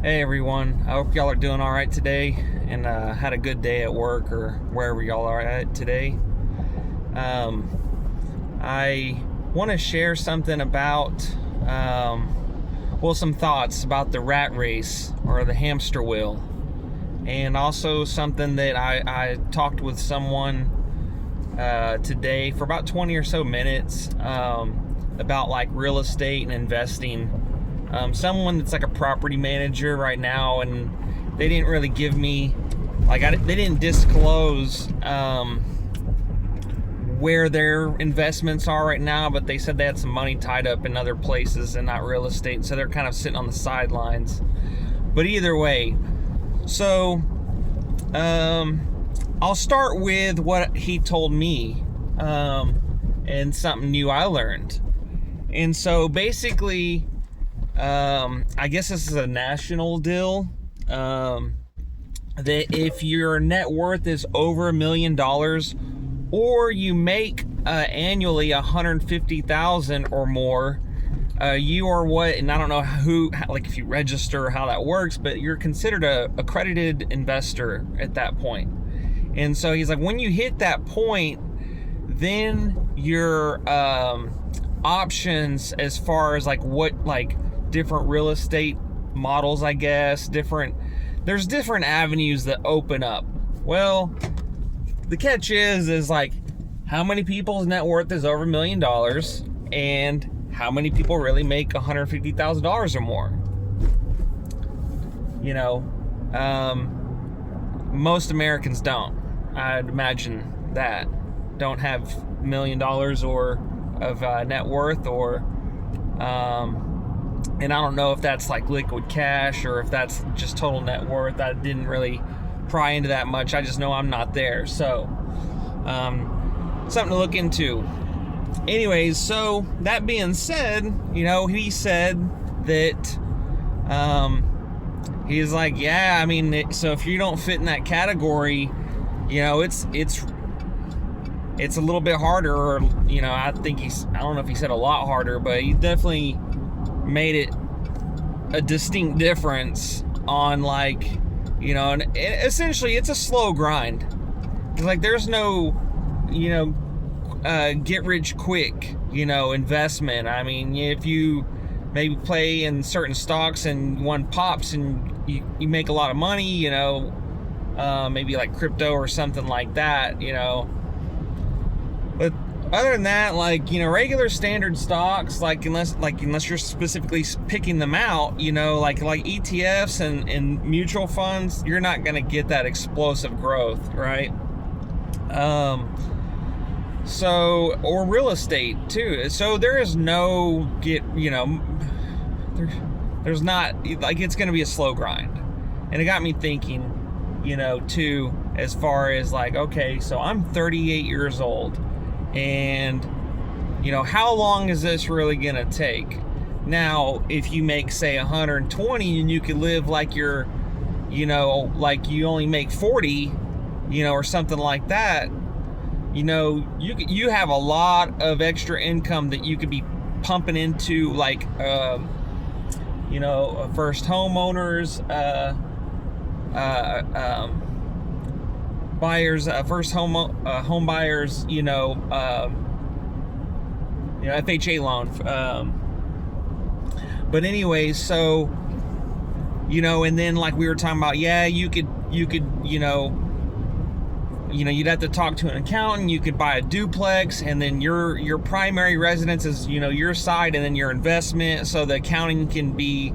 Hey everyone, I hope y'all are doing all right today and had a good day at work or wherever y'all are at today. I want to share something about, some thoughts about the rat race or the hamster wheel, and also something that I talked with someone today for about 20 or so minutes about like real estate and investing. Someone that's like a property manager right now, and they didn't really give me they didn't disclose where their investments are right now, but they said they had some money tied up in other places and not real estate, so they're kind of sitting on the sidelines. But either way, so I'll start with what he told me, and something new I learned. And so basically, I guess this is a national deal, that if your net worth is over $1 million, or you make annually $150,000 or more, you are what, and I don't know if you register, how that works, but you're considered a accredited investor at that point. And so he's like, when you hit that point, then your options as far as different real estate models, I guess, there's different avenues that open up. Well, the catch is like, how many people's net worth is over $1 million, and how many people really make $150,000 or more? Most Americans don't. I'd imagine that don't have $1 million or of net worth, or and I don't know if that's like liquid cash or if that's just total net worth. I didn't really pry into that much. I just know I'm not there. So, something to look into. Anyways, so that being said, he said that, he's like, yeah, I mean, so if you don't fit in that category, it's a little bit harder, or, I don't know if he said a lot harder, but he definitely made it a distinct difference on and essentially it's a slow grind. Like, there's no, get rich quick, investment. I mean, if you maybe play in certain stocks and one pops and you make a lot of money, maybe like crypto or something like that, but other than that, regular standard stocks, unless you're specifically picking them out, like ETFs and mutual funds, you're not going to get that explosive growth, right? Or real estate too. So there is no there's not, it's going to be a slow grind. And it got me thinking, too, as far as okay, so I'm 38 years old. And, how long is this really going to take? Now, if you make, say, 120 and you could live like you're, like you only make 40, or something like that, you have a lot of extra income that you could be pumping into, first homeowners, buyers, first home buyers, FHA loan. But anyways, so, and then like we were talking about, yeah, you could, you'd have to talk to an accountant. You could buy a duplex, and then your primary residence is, your side, and then your investment. So the accounting can be,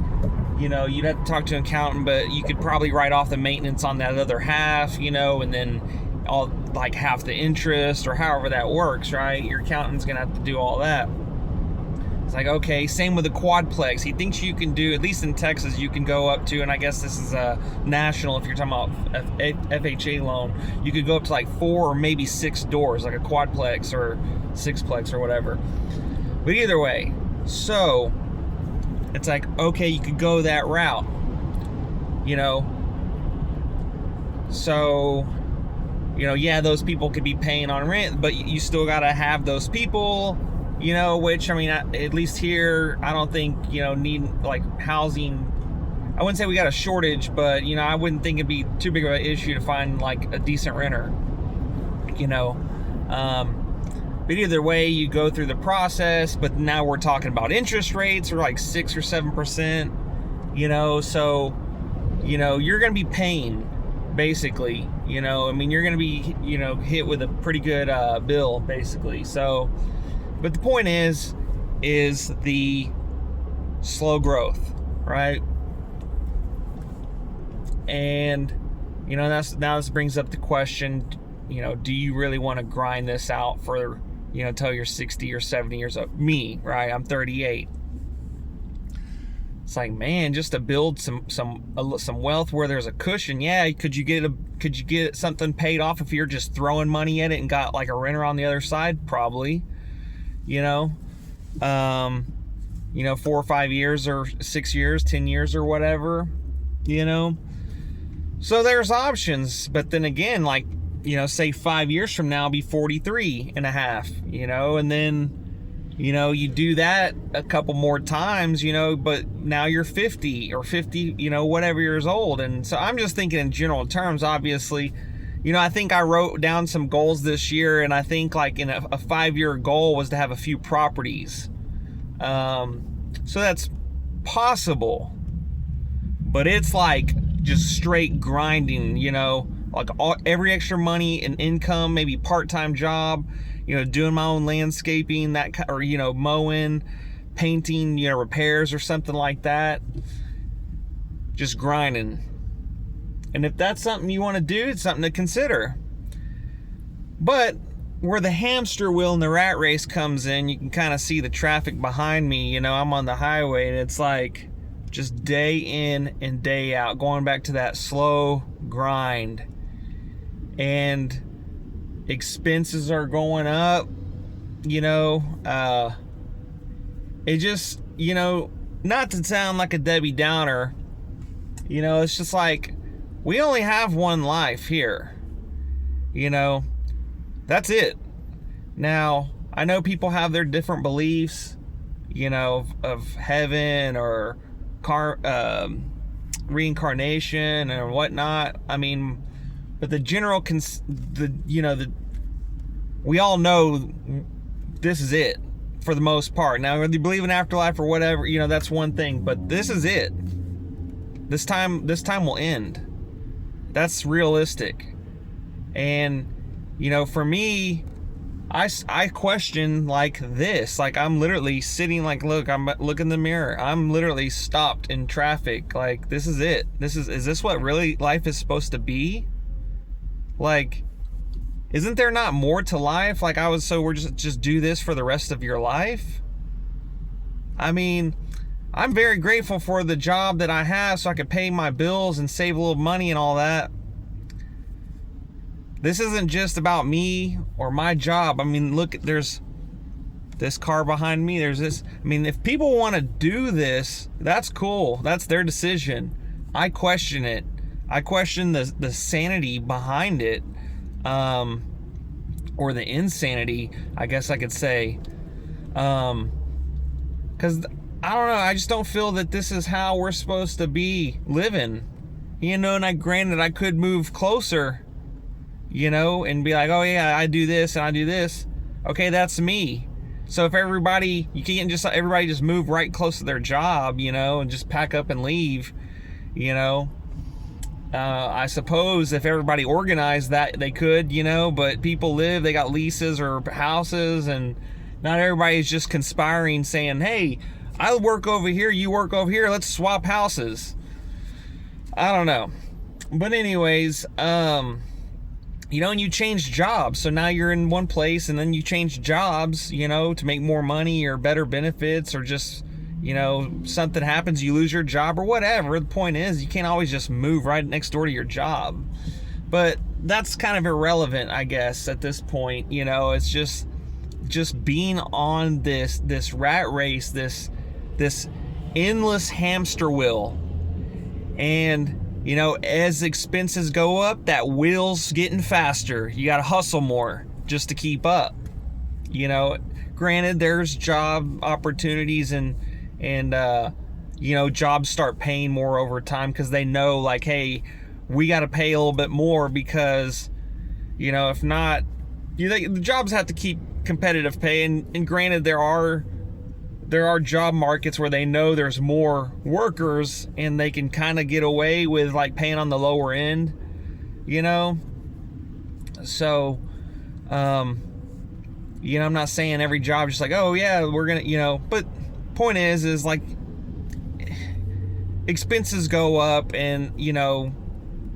you'd have to talk to an accountant, but you could probably write off the maintenance on that other half, and then all half the interest, or however that works, right? Your accountant's gonna have to do all that. It's like, okay, same with the quadplex. He thinks you can do, at least in Texas, you can go up to, and I guess this is national if you're talking about FHA loan, you could go up to 4 or maybe 6 doors, like a quadplex or sixplex or whatever. But either way, so it's like, okay, you could go that route, so, yeah, those people could be paying on rent, but you still got to have those people, which, I mean, at least here, I don't think, need housing I wouldn't say we got a shortage, but you know, I wouldn't think it'd be too big of an issue to find like a decent renter, you know. But either way, you go through the process, but now we're talking about interest rates are like 6 or 7%, you know, so, you know, you're going to be paying, basically, you know, I mean, you're going to be, you know, hit with a pretty good bill, basically. So, but the point is the slow growth, right? And, you know, now this brings up the question, you know, do you really want to grind this out for, you know, till you're 60 or 70 years old? Me, right? I'm 38. It's like, man, just to build some wealth where there's a cushion. Yeah, could you get something paid off if you're just throwing money at it and got like a renter on the other side? Probably. You know, 4 or 5 years or 6 years, 10 years or whatever, you know. So there's options, but then again, like, you know, say 5 years from now, I'll be 43 and a half, you know, and then, you know, you do that a couple more times, you know, but now you're 50 or 50, you know, whatever years old. And so I'm just thinking in general terms, obviously, you know, I think I wrote down some goals this year, and I think like in a 5-year goal was to have a few properties. So that's possible, but it's like just straight grinding, you know, like every extra money and income, maybe part-time job, you know, doing my own landscaping, or, you know, mowing, painting, you know, repairs or something like that. Just grinding. And if that's something you want to do, it's something to consider. But where the hamster wheel and the rat race comes in, you can kind of see the traffic behind me. You know, I'm on the highway, and it's like just day in and day out, going back to that slow grind. And expenses are going up, you know. It just, you know, not to sound like a Debbie Downer, you know, it's just like, we only have one life here, you know, that's it. Now, I know people have their different beliefs, you know, of heaven or reincarnation and whatnot. I mean, but the general, we all know this is it for the most part. Now, whether you believe in afterlife or whatever, you know, that's one thing, but this is it. This time will end. That's realistic. And, you know, for me, I question like this. Like, I'm literally sitting, like, look in the mirror. I'm literally stopped in traffic. Like, this is it. Is this what really life is supposed to be? Like, isn't there not more to life? Like, we're just do this for the rest of your life? I mean, I'm very grateful for the job that I have so I can pay my bills and save a little money and all that. This isn't just about me or my job. I mean, look, there's this car behind me. There's this. I mean, if people want to do this, that's cool. That's their decision. I question it. I question the sanity behind it, or the insanity, I guess I could say. Because I don't know. I just don't feel that this is how we're supposed to be living. You know, and granted, I could move closer, you know, and be like, oh yeah, I do this and I do this. Okay, that's me. So if everybody just move right close to their job, you know, and just pack up and leave, you know. I suppose if everybody organized that, they could, you know, but people they got leases or houses, and not everybody's just conspiring saying, hey, I work over here, you work over here, let's swap houses. I don't know. But anyways, you know, and you change jobs. So now you're in one place and then you change jobs, you know, to make more money or better benefits, or just, you know, something happens, you lose your job or whatever. The point is, you can't always just move right next door to your job. But that's kind of irrelevant, I guess, at this point. You know, it's just being on this rat race, this endless hamster wheel. And, you know, as expenses go up, that wheel's getting faster. You got to hustle more just to keep up. You know, granted, there's job opportunities and jobs start paying more over time because they know, like, hey, we got to pay a little bit more because, if not, the jobs have to keep competitive pay. And granted, there are job markets where they know there's more workers and they can kind of get away with like paying on the lower end, So, I'm not saying every job just like, oh yeah, we're gonna, but point is like expenses go up, and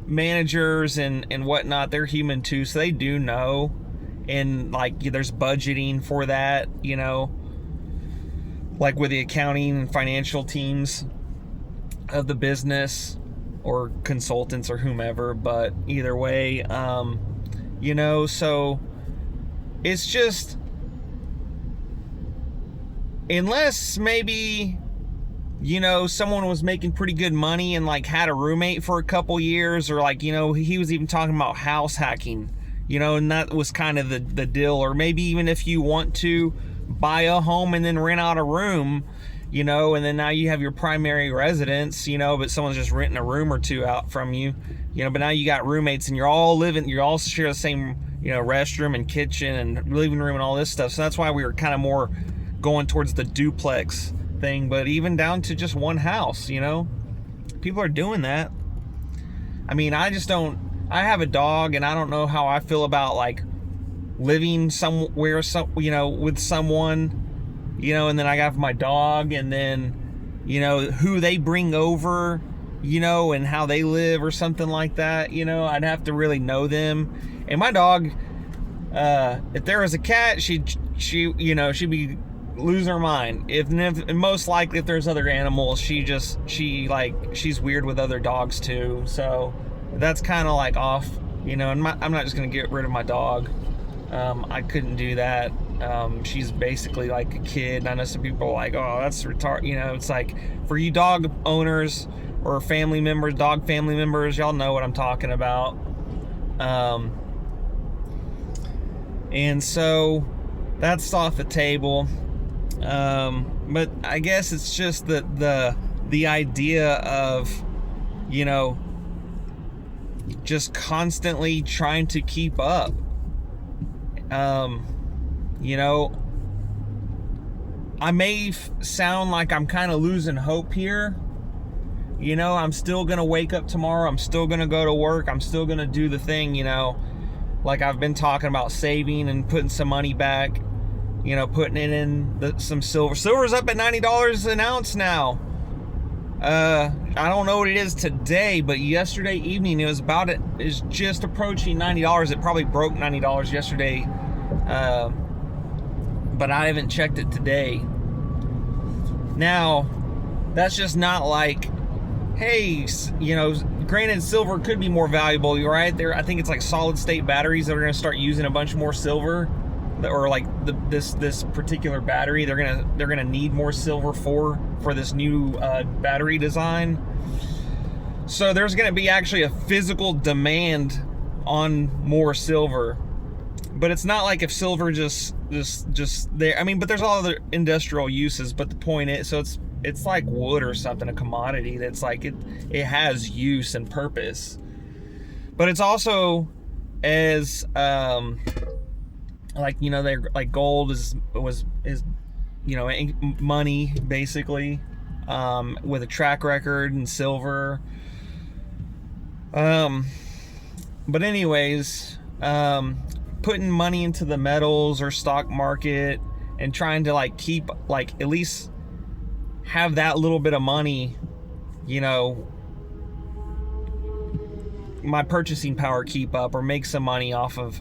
managers and whatnot, they're human too, so they do know, and like there's budgeting for that, like with the accounting and financial teams of the business or consultants or whomever. But either way, so it's just, unless maybe someone was making pretty good money and like had a roommate for a couple years, or like he was even talking about house hacking, and that was kind of the deal. Or maybe even if you want to buy a home and then rent out a room, and then now you have your primary residence, but someone's just renting a room or two out from you, but now you got roommates and you're all share the same restroom and kitchen and living room and all this stuff. So that's why we were kind of more going towards the duplex thing. But even down to just one house, people are doing that. I mean, I have a dog, and I don't know how I feel about like living somewhere, with someone, and then I got my dog, and then, who they bring over, and how they live or something like that. I'd have to really know them. And my dog, if there was a cat, she'd be losing her mind. And most likely if there's other animals, she's weird with other dogs too. So that's kind of like off, and I'm not just gonna get rid of my dog. I couldn't do that. She's basically like a kid, and I know some people are like, oh, that's retarded. It's like, for you dog owners or dog family members, y'all know what I'm talking about. And so that's off the table. But I guess it's just the idea of, just constantly trying to keep up. I may sound like I'm kind of losing hope here. I'm still gonna wake up tomorrow. I'm still gonna go to work. I'm still gonna do the thing, like I've been talking about, saving and putting some money back, putting it in some silver. Silver's up at $90 an ounce now. I don't know what it is today, but yesterday evening it was it's just approaching $90. It probably broke $90 yesterday, but I haven't checked it today. Now, that's just not like, hey, granted, silver could be more valuable, right? I think it's like solid state batteries that are going to start using a bunch more silver, or like this particular battery, they're gonna need more silver for this new battery design. So there's gonna be actually a physical demand on more silver. But it's not like if silver just there. I mean, but there's all other industrial uses. But the point is, so it's like wood or something, a commodity that's like it has use and purpose. But it's also as like, they're like, gold is money basically, with a track record, and silver. But anyways, putting money into the metals or stock market and trying to like keep, like, at least have that little bit of money, my purchasing power keep up, or make some money off of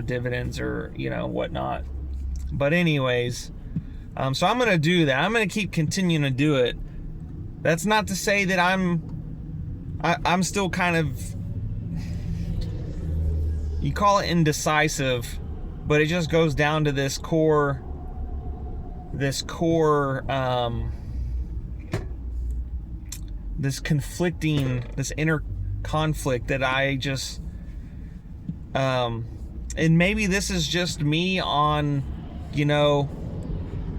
dividends or whatnot. But anyways, so I'm gonna do that. I'm gonna keep continuing to do it. That's not to say that I'm still kind of, you call it indecisive, but it just goes down to this core this inner conflict that I just, and maybe this is just me on,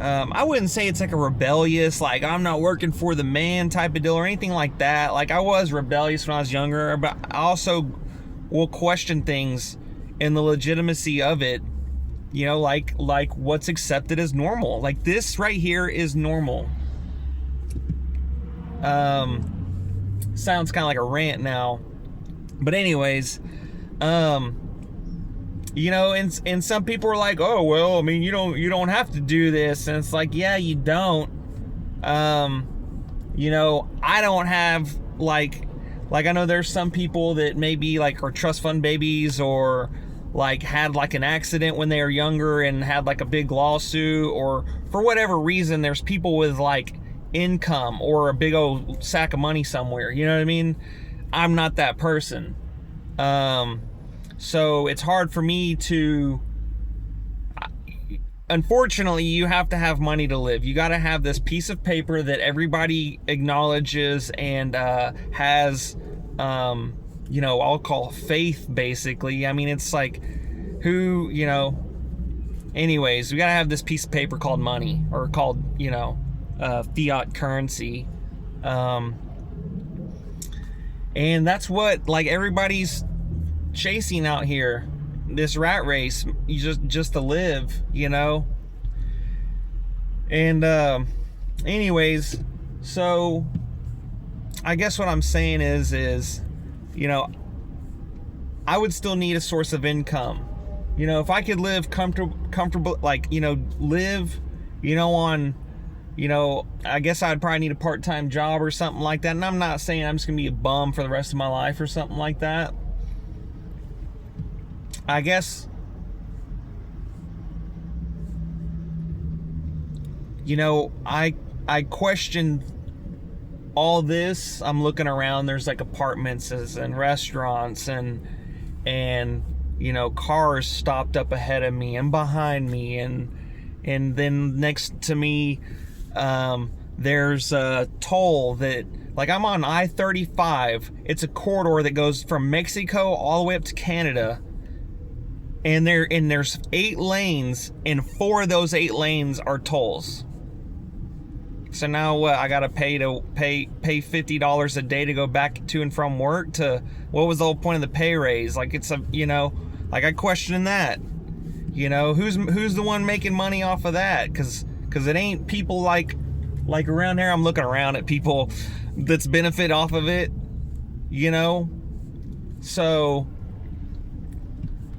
I wouldn't say it's like a rebellious, like I'm not working for the man type of deal or anything like that. Like I was rebellious when I was younger, but I also will question things and the legitimacy of it. You know, like what's accepted as normal. Like this right here is normal. Sounds kind of like a rant now, but anyways, you know, and some people are like, oh well, I mean, you don't have to do this, and it's like, yeah, you don't. You know, I don't have like I know there's some people that maybe like are trust fund babies or like had like an accident when they were younger and had like a big lawsuit, or for whatever reason there's people with like income or a big old sack of money somewhere, you know what I mean? I'm not that person. So it's hard for me to, unfortunately, you have to have money to live. You got to have this piece of paper that everybody acknowledges and has, you know, I'll call faith, basically. I mean, it's like, who, you know, anyways, we got to have this piece of paper called money, or called, you know, fiat currency. And that's what, like, everybody's chasing out here, this rat race, you just to live, you know. And anyways, so I guess what I'm saying is, you know, I would still need a source of income. You know, if I could live comfortable, like, you know, live, you know, on, you know, I guess I'd probably need a part-time job or something like that. And I'm not saying I'm just gonna be a bum for the rest of my life or something like that. I guess, you know, I question all this. I'm looking around, there's like apartments and restaurants and you know, cars stopped up ahead of me and behind me, and then next to me there's a toll that, like, I'm on I-35. It's a corridor that goes from Mexico all the way up to Canada. And there's 8 lanes, and 4 of those 8 lanes are tolls. So now what? I gotta pay $50 a day to go back to and from work. To what was the whole point of the pay raise? Like, it's a, you know, like, I question that. You know, who's the one making money off of that? Because it ain't people like around here. I'm looking around at people that's benefit off of it. You know, so.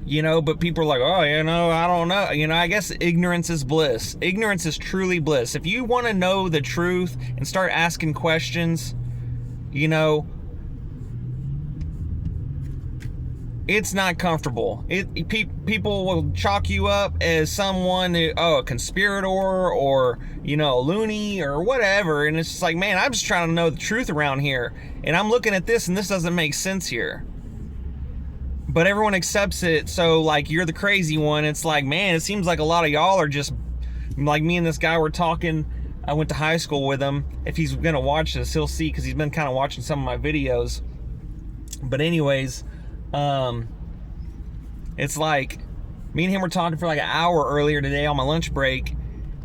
You know, but people are like, oh, you know, I don't know. You know, I guess ignorance is bliss. Ignorance is truly bliss. If you want to know the truth and start asking questions, you know, it's not comfortable. People will chalk you up as someone who, a conspirator, or, you know, a loony or whatever. And it's just like, man, I'm just trying to know the truth around here. And I'm looking at this and this doesn't make sense here. But everyone accepts it, so, like, you're the crazy one. It's like, man, it seems like a lot of y'all are just, like, me and this guy were talking. I went to high school with him. If he's gonna watch this, he'll see, because he's been kind of watching some of my videos. But anyways, it's like, me and him were talking for like an hour earlier today on my lunch break,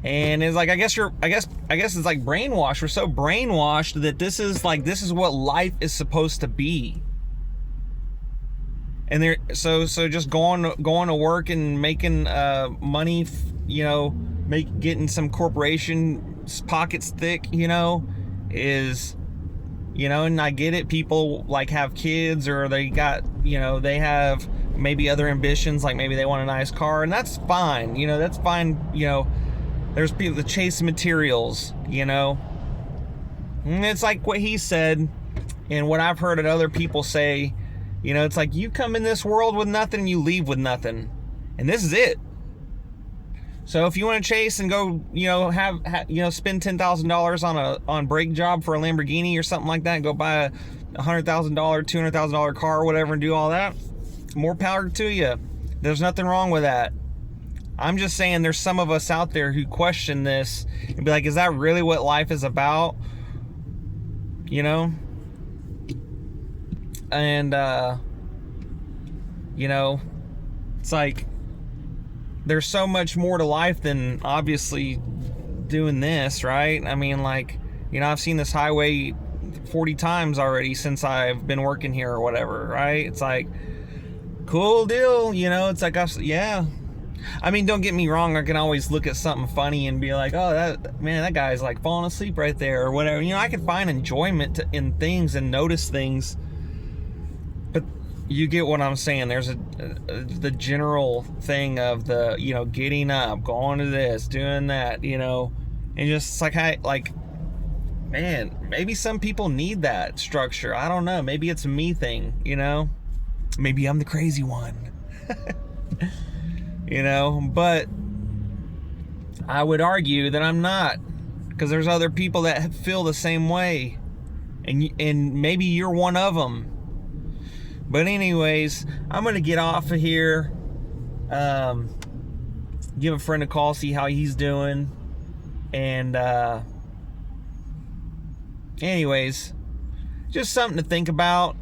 and it's like, I guess it's like brainwashed. We're so brainwashed that this is what life is supposed to be. And they're so just going to work and making money, you know, getting some corporation pockets thick, you know, is, you know. And I get it, people like have kids, or they got, you know, they have maybe other ambitions, like maybe they want a nice car, and that's fine, you know, that's fine. You know, there's people that chase materials, you know, and it's like what he said and what I've heard other people say. You know, it's like, you come in this world with nothing, you leave with nothing. And this is it. So if you want to chase and go, you know, have you know, spend $10,000 on brake job for a Lamborghini or something like that, and go buy a $100,000, $200,000 car or whatever, and do all that, more power to you. There's nothing wrong with that. I'm just saying, there's some of us out there who question this and be like, is that really what life is about? You know? And, you know, it's like, there's so much more to life than obviously doing this, right? I mean, like, you know, I've seen this highway 40 times already since I've been working here or whatever, right? It's like, cool deal, you know. It's like, yeah. I mean, don't get me wrong, I can always look at something funny and be like, oh, that guy's like falling asleep right there or whatever. You know, I can find enjoyment in things and notice things. But you get what I'm saying. There's the general thing of the, you know, getting up, going to this, doing that, you know, and just like, man, maybe some people need that structure. I don't know. Maybe it's a me thing, you know. Maybe I'm the crazy one. You know, but I would argue that I'm not, because there's other people that feel the same way, and maybe you're one of them. But anyways, I'm gonna get off of here, give a friend a call, see how he's doing, and anyways, just something to think about,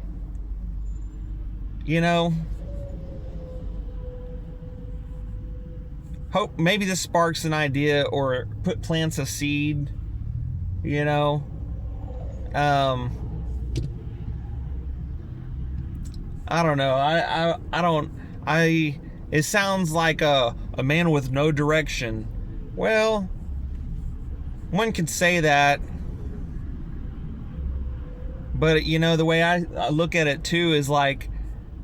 you know. Hope maybe this sparks an idea or plants a seed, you know. I don't know. It sounds like a man with no direction. Well, one could say that, but you know, the way I look at it too is like,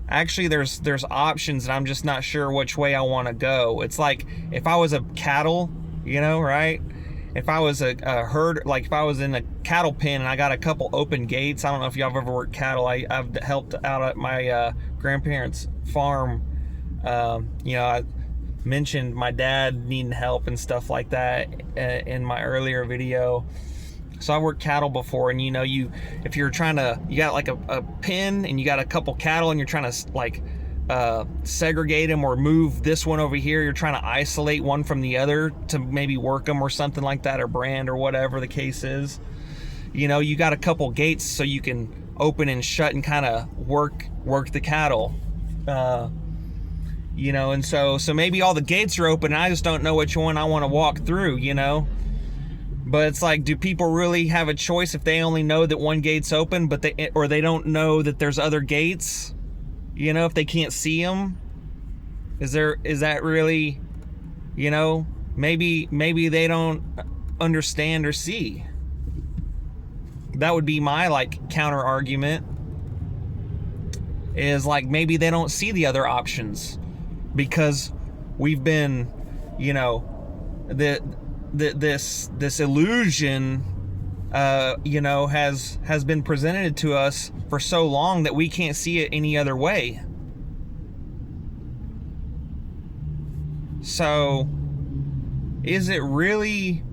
actually there's options, and I'm just not sure which way I want to go. It's like if I was a cattle, you know, right? If I was a herd, like if I was in a cattle pen and I got a couple open gates. I don't know if y'all have ever worked cattle. I've helped out at my grandparents' farm. You know, I mentioned my dad needing help and stuff like that in my earlier video. So I worked cattle before, and you know, if you're trying to, you got like a pen and you got a couple cattle and you're trying to like segregate them or move this one over here, you're trying to isolate one from the other to maybe work them or something like that, or brand or whatever the case is. You know, you got a couple gates so you can open and shut and kind of work the cattle. You know, and so maybe all the gates are open and I just don't know which one I want to walk through, you know. But it's like, do people really have a choice if they only know that one gate's open, but they don't know that there's other gates? You know, if they can't see them, is that really, you know, maybe they don't understand or see. That would be my like counter argument, is like maybe they don't see the other options because we've been, you know, this illusion, you know, has been presented to us for so long that we can't see it any other way. So, is it really?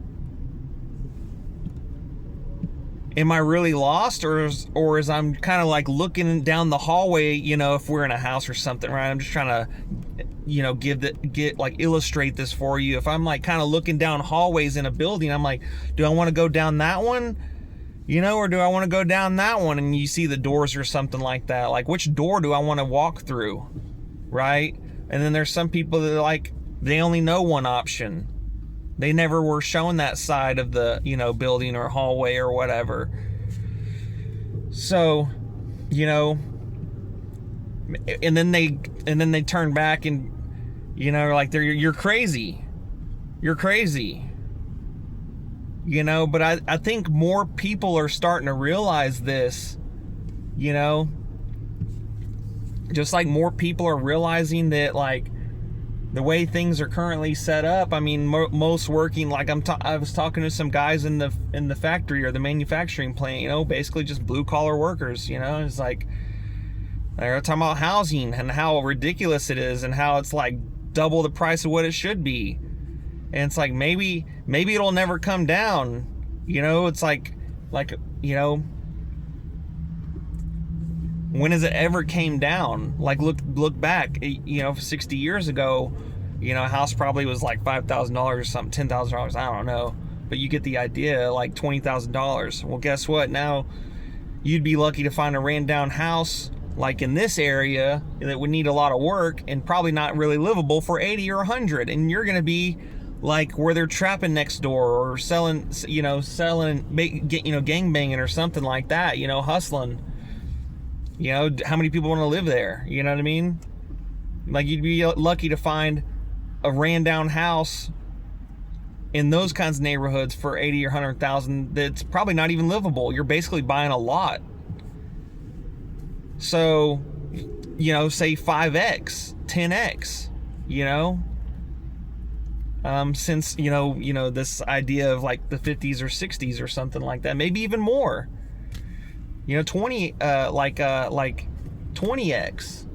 Am I really lost, or is I'm kind of like looking down the hallway? You know, if we're in a house or something, right? I'm just trying to, you know, illustrate this for you. If I'm like kind of looking down hallways in a building, I'm like, do I want to go down that one, you know, or do I want to go down that one? And you see the doors or something like that. Like, which door do I want to walk through, right? And then there's some people that are like, they only know one option. They never were shown that side of the, you know, building or hallway or whatever. So, you know, and then they turn back and, you know, like you're crazy. You're crazy. You know, but I think more people are starting to realize this, you know, just like more people are realizing that, like, the way things are currently set up, I mean, most working, like I was talking to some guys in the factory or the manufacturing plant, you know, basically just blue collar workers, you know. It's like they're talking about housing and how ridiculous it is and how it's like double the price of what it should be. And it's like maybe it'll never come down, you know. It's like you know, when has it ever came down? Like look back, you know, 60 years ago, you know, a house probably was like $5,000 or something, $10,000, I don't know, but you get the idea, like $20,000. Well, guess what? Now you'd be lucky to find a ran down house like in this area that would need a lot of work and probably not really livable for 80 or 100, and you're going to be like where they're trapping next door or selling, gang banging or something like that, hustling. How many people want to live there? You know what I mean? Like, you'd be lucky to find a ran down house in those kinds of neighborhoods for 80 or 100,000 that's probably not even livable. You're basically buying a lot. So, say 5x, 10x, since, this idea of like the 50s or 60s or something like that, maybe even more, 20x,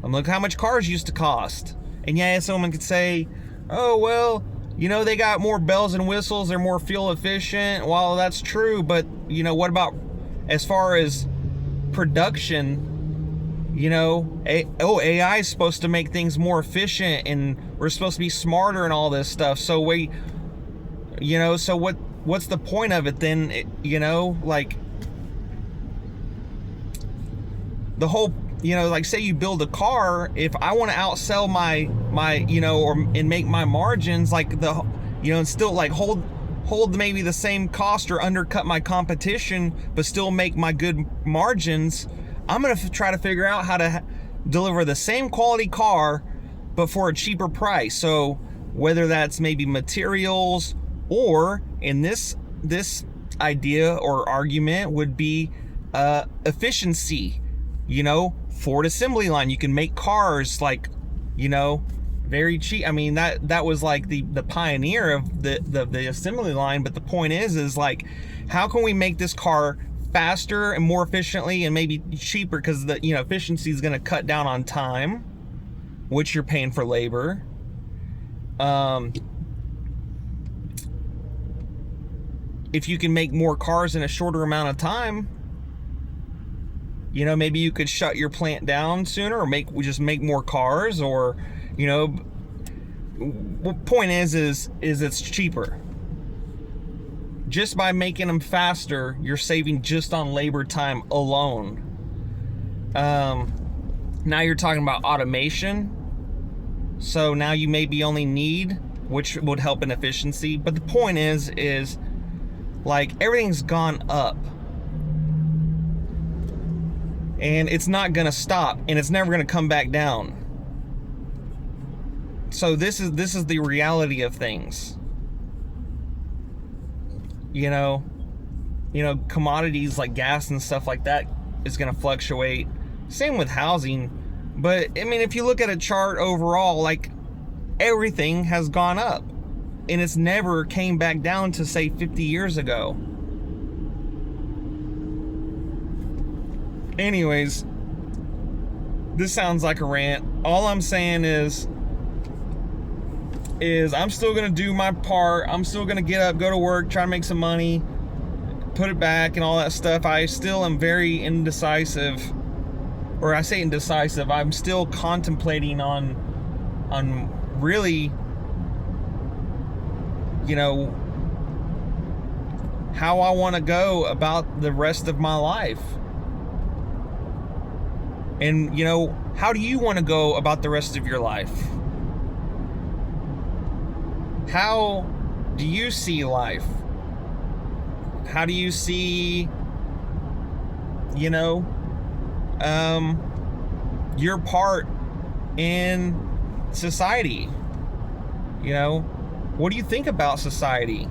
and look how much cars used to cost. And yeah, someone could say, oh, well, they got more bells and whistles, they're more fuel efficient. Well, that's true, but what about as far as production? AI is supposed to make things more efficient, and we're supposed to be smarter and all this stuff. So so what's the point of it then? Like the whole, say you build a car, if I want to outsell my and make my margins like and still like hold maybe the same cost or undercut my competition, but still make my good margins, I'm going to try to figure out how to deliver the same quality car, but for a cheaper price. So whether that's maybe materials, or in this idea or argument would be efficiency. Ford assembly line, you can make cars like, very cheap. I mean, that was like the pioneer of the assembly line. But the point is like, how can we make this car faster and more efficiently and maybe cheaper, because the efficiency is going to cut down on time, which you're paying for labor. If you can make more cars in a shorter amount of time, maybe you could shut your plant down sooner, or just make more cars, or point is it's cheaper. Just by making them faster, you're saving just on labor time alone. Now you're talking about automation. So now you maybe only need, which would help in efficiency. But the point is like, everything's gone up. And it's not going to stop, and it's never going to come back down. So this is the reality of things. Commodities like gas and stuff like that is going to fluctuate. Same with housing. But I mean, if you look at a chart overall, like, everything has gone up, and it's never came back down to, say, 50 years ago. Anyways, this sounds like a rant. All I'm saying is I'm still going to do my part. I'm still going to get up, go to work, try to make some money, put it back and all that stuff. I still am very indecisive, or I say indecisive. I'm still contemplating on really, how I want to go about the rest of my life. And, how do you want to go about the rest of your life? How do you see life? How do you see, your part in society? What do you think about society?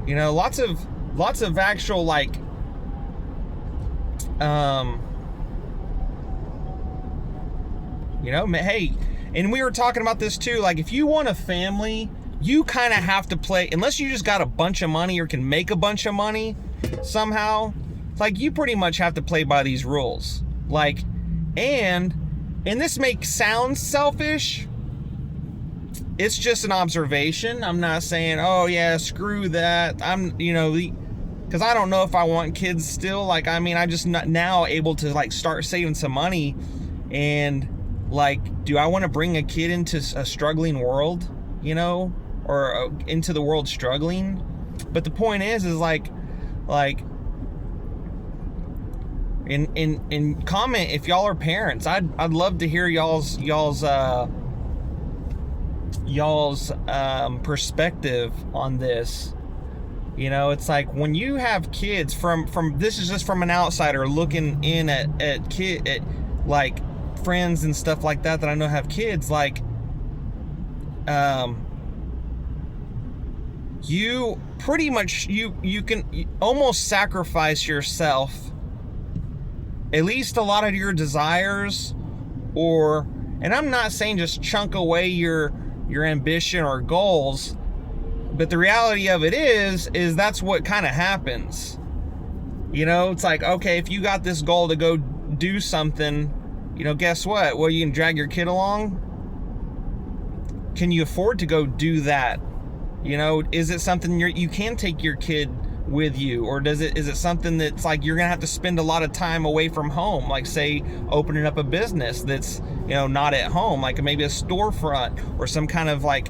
Lots of actual, like, hey, and we were talking about this too, like, if you want a family, you kind of have to play, unless you just got a bunch of money or can make a bunch of money somehow, like, you pretty much have to play by these rules. Like, and this sound selfish. It's just an observation. I'm not saying, oh yeah, screw that. Because I don't know if I want kids still. Like, I mean, I just not now able to, like, start saving some money. And, like, do I want to bring a kid into a struggling world, or into the world struggling? But the point is like, And comment if y'all are parents. I'd love to hear y'all's perspective on this. You know, it's like when you have kids, from this is just from an outsider looking in at like friends and stuff like that I know have kids, like you pretty much you can almost sacrifice yourself, at least a lot of your desires, and I'm not saying just chunk away your ambition or goals, but the reality of it is that's what kind of happens. You know, it's like, okay, if you got this goal to go do something, you know, guess what? Well, you can drag your kid along. Can you afford to go do that? You know, is it something you can take your kid with you, or is it something that's like you're gonna have to spend a lot of time away from home, like say opening up a business that's, you know, not at home, like maybe a storefront or some kind of like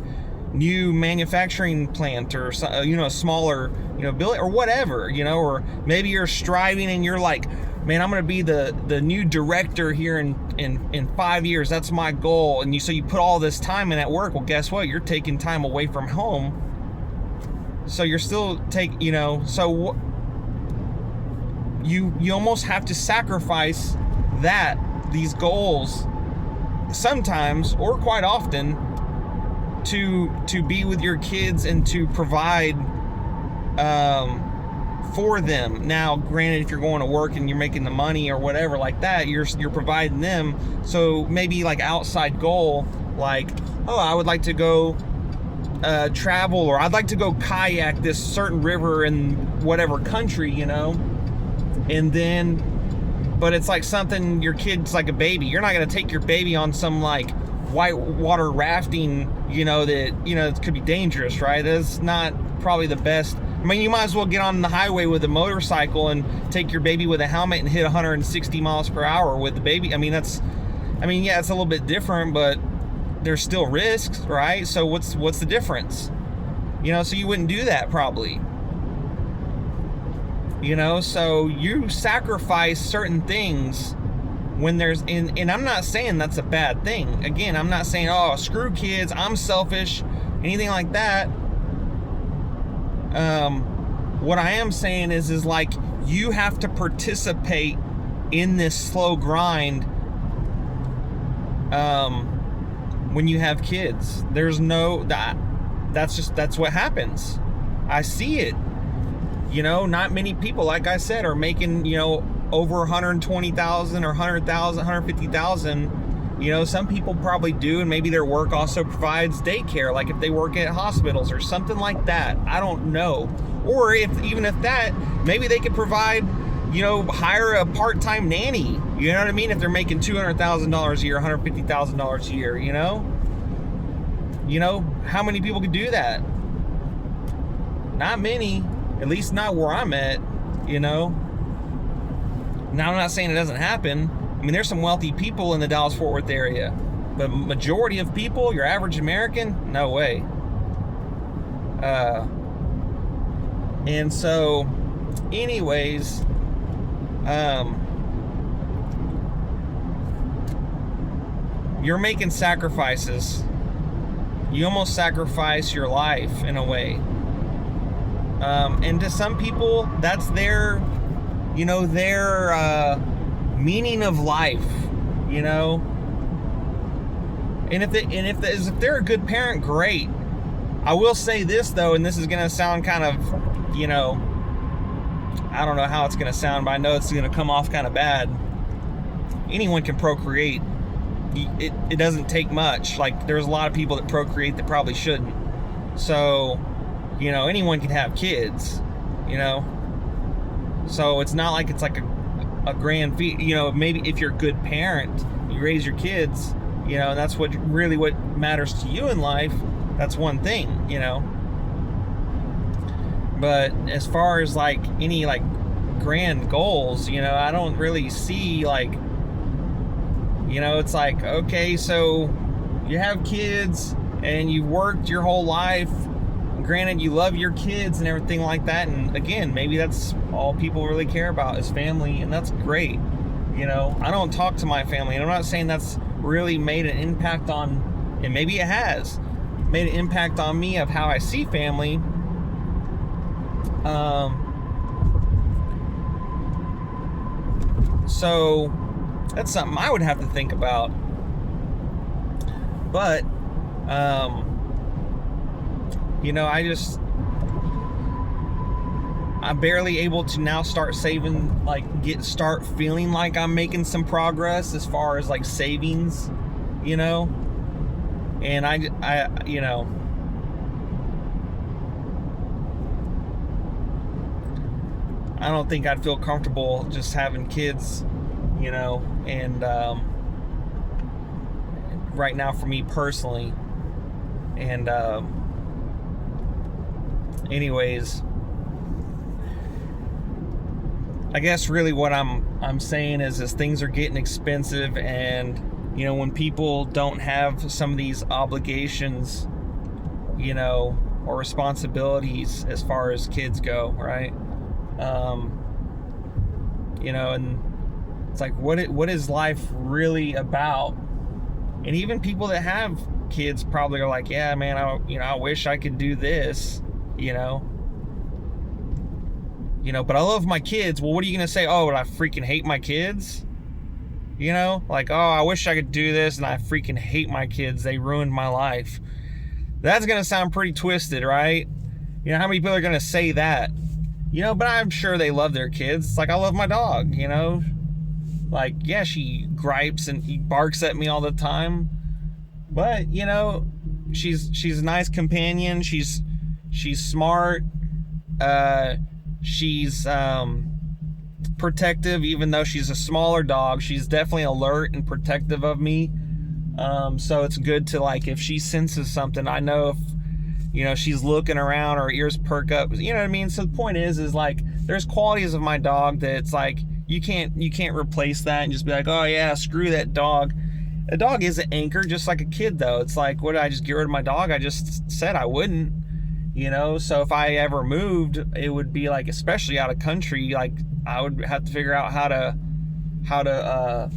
new manufacturing plant, or you know, smaller, you know, build or whatever, you know, or maybe you're striving and you're like, man, I'm gonna be the new director here in 5 years. That's my goal. And so you put all this time in at work. Well, guess what? You're taking time away from home. So you're still you know, so you almost have to sacrifice these goals sometimes, or quite often, to be with your kids and to provide for them. Now, granted, if you're going to work and you're making the money or whatever like that, you're providing them. So maybe like outside goal, like, oh, I would like to go travel, or I'd like to go kayak this certain river in whatever country, you know, and then, but it's like something, your kid's like a baby. You're not going to take your baby on some like whitewater rafting, you know, that, you know, it could be dangerous, right? That's not probably the best. I mean, you might as well get on the highway with a motorcycle and take your baby with a helmet and hit 160 miles per hour with the baby. I mean, yeah, it's a little bit different, but there's still risks, right? So what's the difference? You know, so you wouldn't do that probably. You know, so you sacrifice certain things when there's, and I'm not saying that's a bad thing. Again, I'm not saying, oh, screw kids, I'm selfish, anything like that. What I am saying is like, you have to participate in this slow grind when you have kids. There's no, that's what happens. I see it. You know, not many people, like I said, are making, you know, over 120,000 or 100,000, 150,000. You know, some people probably do, and maybe their work also provides daycare, like if they work at hospitals or something like that. I don't know. Or even if that, maybe they could provide, you know, hire a part-time nanny. You know what I mean? If they're making $200,000 a year, $150,000 a year, you know? You know, how many people could do that? Not many. At least not where I'm at, you know? Now, I'm not saying it doesn't happen. I mean, there's some wealthy people in the Dallas-Fort Worth area. But majority of people, your average American, no way. And so, anyways, you're making sacrifices. You almost sacrifice your life in a way. And to some people, that's their, you know, their meaning of life, you know. And if they're a good parent, great. I will say this though, and this is gonna sound kind of, you know, I don't know how it's gonna sound, but I know it's gonna come off kind of bad. Anyone can procreate. It doesn't take much. Like, there's a lot of people that procreate that probably shouldn't. So, you know, anyone can have kids, you know. So it's not like it's like a grand feat. You know, maybe if you're a good parent, you raise your kids, you know, and that's what matters to you in life. That's one thing, you know. But as far as like any like grand goals, you know, I don't really see like, you know, it's like, okay, so you have kids and you've worked your whole life, granted, you love your kids and everything like that, and again, maybe that's all people really care about is family, and that's great. You know, I don't talk to my family, and I'm not saying that's really made an impact on, and maybe it has made an impact on me of how I see family. So that's something I would have to think about. But you know, I'm barely able to now start saving, like start feeling like I'm making some progress as far as like savings, you know. And I you know, I don't think I'd feel comfortable just having kids, you know, and right now for me personally. And anyways, I guess really what I'm saying is things are getting expensive, and you know, when people don't have some of these obligations, you know, or responsibilities as far as kids go, right? You know, and it's like, what is life really about? And even people that have kids probably are like, yeah, man, I wish I could do this, you know, but I love my kids. Well, what are you gonna say? Oh, but I freaking hate my kids, you know, like, oh, I wish I could do this, and I freaking hate my kids. They ruined my life. That's gonna sound pretty twisted, right? You know, how many people are gonna say that? You know, but I'm sure they love their kids. It's like, I love my dog, you know? Like, yeah, she gripes and he barks at me all the time. But, you know, she's a nice companion. She's smart. She's protective, even though she's a smaller dog. She's definitely alert and protective of me. So it's good to, like, if she senses something, I know if, you know, she's looking around, her ears perk up, you know what I mean? So the point is like, there's qualities of my dog that it's like, you can't replace that and just be like, oh yeah, screw that dog. A dog is an anchor, just like a kid though. It's like, what did I just get rid of my dog? I just said I wouldn't, you know? So if I ever moved, it would be like, especially out of country, like I would have to figure out how to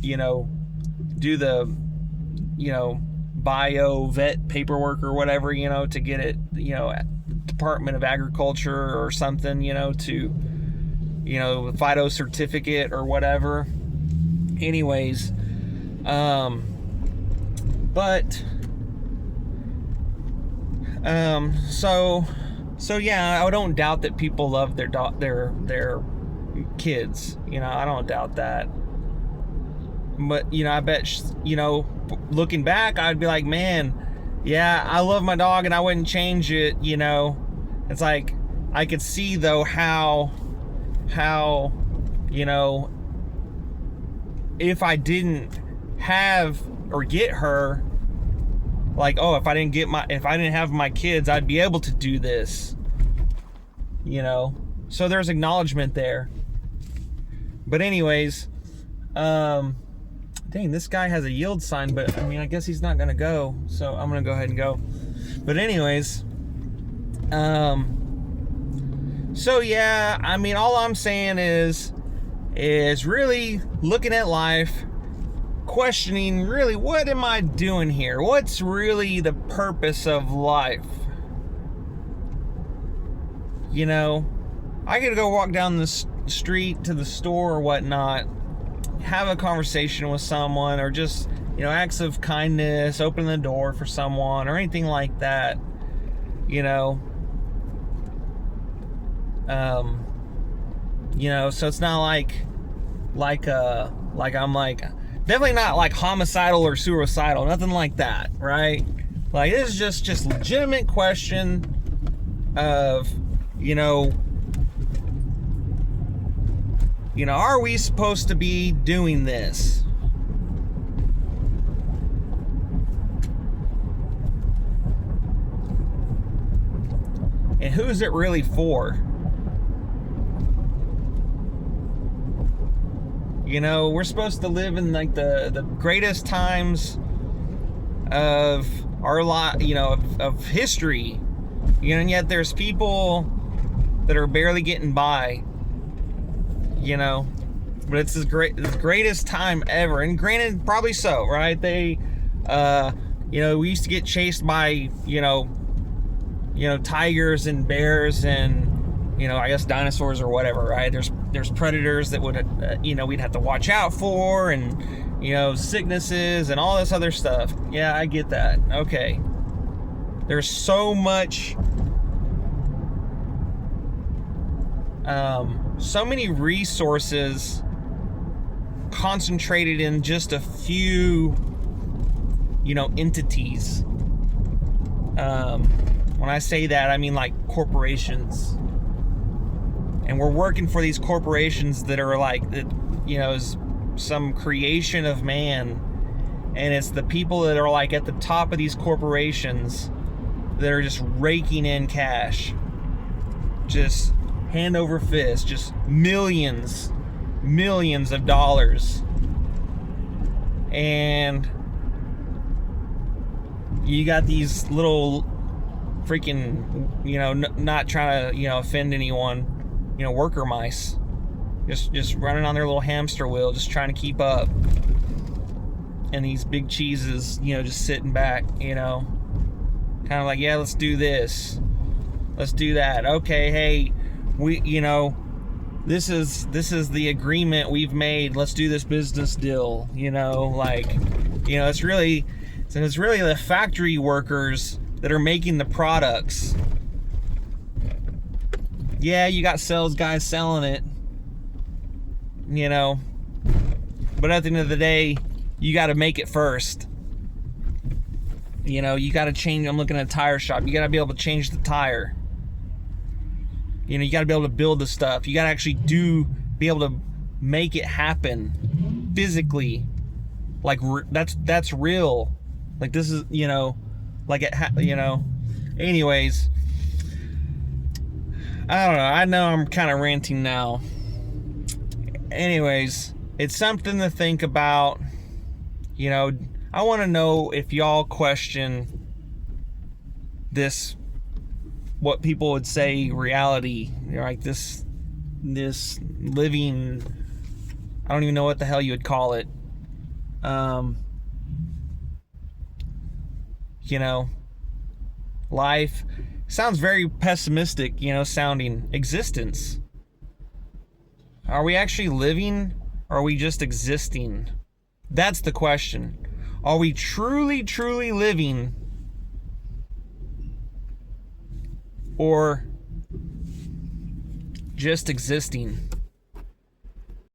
you know, do the, you know, bio vet paperwork or whatever, you know, to get it, you know, at Department of Agriculture or something, you know, to, you know, FIDO certificate or whatever. Anyways, so yeah, I don't doubt that people love their kids, you know, I don't doubt that. But, you know, I bet, you know, looking back, I'd be like, man, yeah, I love my dog and I wouldn't change it, you know. It's like, I could see though how, you know, if I didn't have or get her, like, oh, if I didn't have my kids, I'd be able to do this, you know. So there's acknowledgement there. But anyways, dang, this guy has a yield sign, but I mean, I guess he's not gonna go, so I'm gonna go ahead and go. But anyways, so yeah, I mean, all I'm saying is really looking at life, questioning really, what am I doing here? What's really the purpose of life? You know, I could go walk down the street to the store or whatnot, have a conversation with someone, or just, you know, acts of kindness, open the door for someone or anything like that, you know. You know, so it's not like I'm like, definitely not like homicidal or suicidal, nothing like that, right? Like, this is just legitimate question of, you know, are we supposed to be doing this? And who is it really for? You know, we're supposed to live in like the greatest times of our life, you know, of history. You know, and yet there's people that are barely getting by, you know. But it's the greatest time ever. And granted, probably so, right? They, you know, we used to get chased by, you know, tigers and bears and, you know, I guess dinosaurs or whatever, right? There's predators that would, you know, we'd have to watch out for, and, you know, sicknesses and all this other stuff. Yeah, I get that. Okay. There's so much, so many resources concentrated in just a few, you know, entities. When I say that, I mean like corporations. And we're working for these corporations that are like, you know, is some creation of man. And it's the people that are like at the top of these corporations that are just raking in cash. Just hand over fist, just millions of dollars. And you got these little freaking, you know, not trying to, you know, offend anyone, you know, worker mice, just running on their little hamster wheel, just trying to keep up. And these big cheeses, you know, just sitting back, you know, kind of like, yeah, let's do this, let's do that. Okay, hey, we, you know, this is the agreement we've made. Let's do this business deal, you know, like, you know, it's really the factory workers that are making the products. Yeah, you got sales guys selling it, you know, but at the end of the day, you got to make it first. You know, you got to change. I'm looking at a tire shop. You got to be able to change the tire. You know, you got to be able to build the stuff. You got to actually be able to make it happen physically. Like, that's real. Like, this is, you know, like it, you know. Anyways, I don't know. I know I'm kind of ranting now. Anyways, it's something to think about. You know, I want to know if y'all question this, what people would say reality, you know, like this living, I don't even know what the hell you would call it. You know, life sounds very pessimistic, you know, sounding. Existence. Are we actually living, or are we just existing? That's the question. Are we truly living, or just existing?